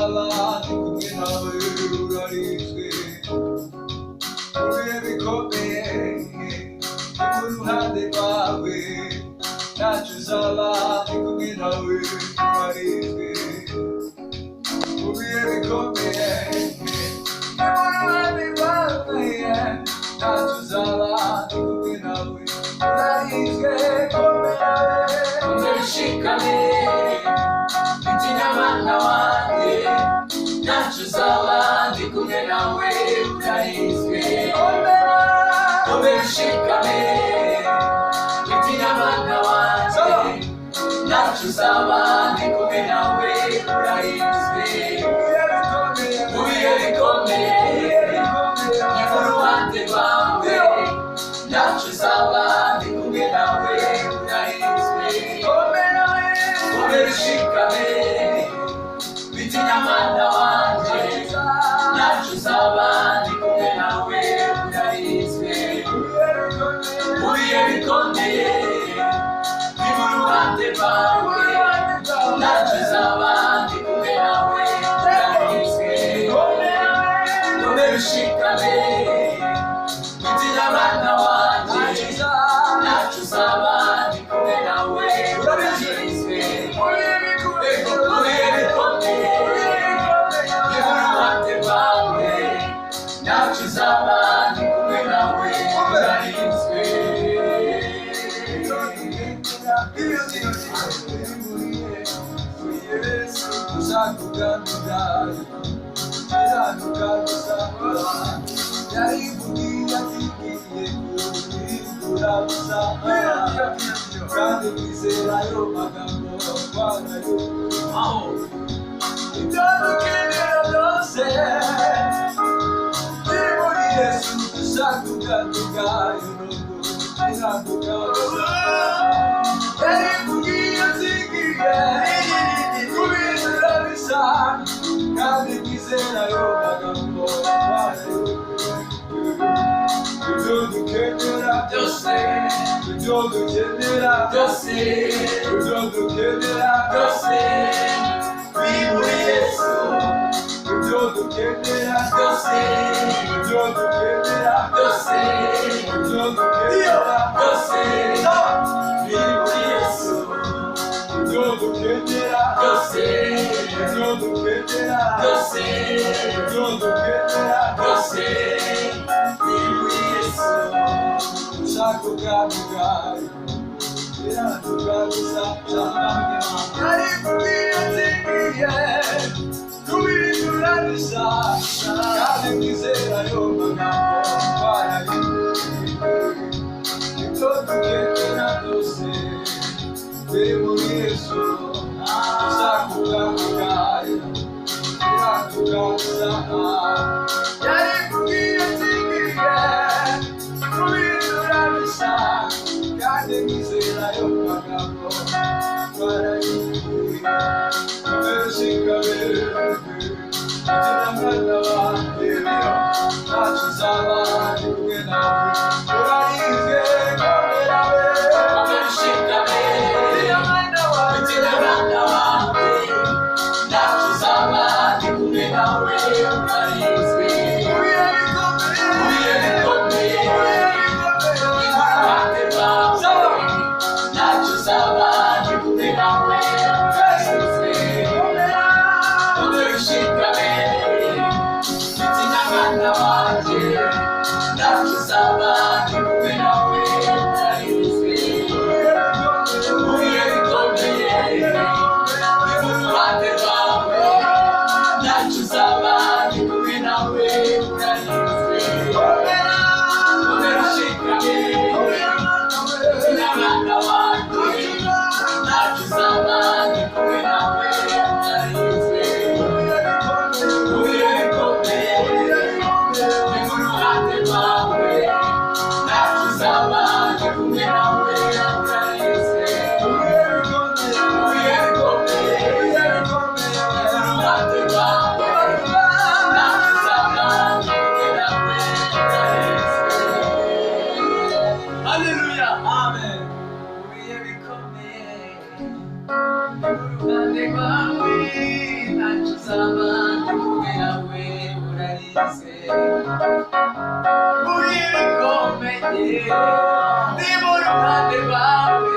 tuzaba ndi kumwe nawe urarinzwe mu bihe bikomeye ndi mu ruhande rwawe ntacyo uzaba ndi kumwe nawe urarinzwe mu bihe bikomeye ndi mu ruhande rwawe ntacyo uzaba ndi kumwe nawe urarinzwe Umeshikame Mitinya mwana wanjye ntacyo uzaba ndi kumwe nawe urarinzwe Umeshikame Mitinya mwana wanjye ntacyo uzaba ndi kumwe nawe urarinzwe mu bihe bikomeye ni mu ruhande rwawe ntacyo uzaba ndi kumwe nawe urarinzwe Umeshikame Mitinya mwana wanjye ntacyo uzaba ndi kumwe nawe urarinzwe mu bihe bikomeye ni mu ruhande rwawe ntacyo uzaba ndi kumwe nawe urarinzwe Umeshikame Mitinya mwana wanjye ntacyo uzaba ndi kumwe nawe urarinzwe mu bihe bikomeye ni mu ruhande rwawe ntacyo uzaba ndi kumwe nawe urarinzwe kandi kwizera ayo magambo twanayo ibyo dukenera byose biri muri Yesu dushaka ubwami bwayo nubwo biranduka yari kubwiyo nzigiye kubizera bisa kandi kwizera ayo magambo twanayo ibyo dukenera byose ibyo dukenera byose ibyo dukenera byose biri muri Yesu ibyo dukenera byose ibyo dukenera byose ibyo dukenera byose biri muri Yesu ibyo dukenera byose ibyo dukenera byose ibyo dukenera byose biri muri Yesu ushaka ubwami bwayo biranduka gusa ari kubwiyo nzigiye kubihindura bisa kandi kwizera ayo magambo twarayo ibyo dukenera byose biri muri Yesu ushaka ubwami bwayo biranduka gusa yari kubwiyo nzigiye kubihindura bisa kandi kwizera ayo magambo twarayo Umeshikame Mitinya mwana wanjye ntacyo uzaba ndi kumwe nawe urarinzwe komera we Umeshikame Mitinya mwana wanjye Mitinya mwana wanjye ntacyo uzaba ndi kumwe nawe urarinzwe mu bihe bikomeye mu bihe bikomeye mu bihe ni mu bikomeye ruhande rwawe ntacyo uzaba ndi kumwe nawe urarinzwe Umeshikame Mitinya mwana wanjye ntacyo uzaba ndi kumwe nawe urarinzwe mu bihe bikomeye ni mu ruhande rwawe ntacyo uzaba ndi kumwe nawe urarinzwe Umeshikame Mitinya mwana wanjye ntacyo uzaba ndi kumwe nawe urarinzwe mu bihe bikomeye ni mu ruhande rwawe ntacyo uzaba ndi kumwe nawe urarinzwe mu bihe bikomeye ni mu ruhande rwawe byose mu bihe bikomeye ni mu ruhande rwawe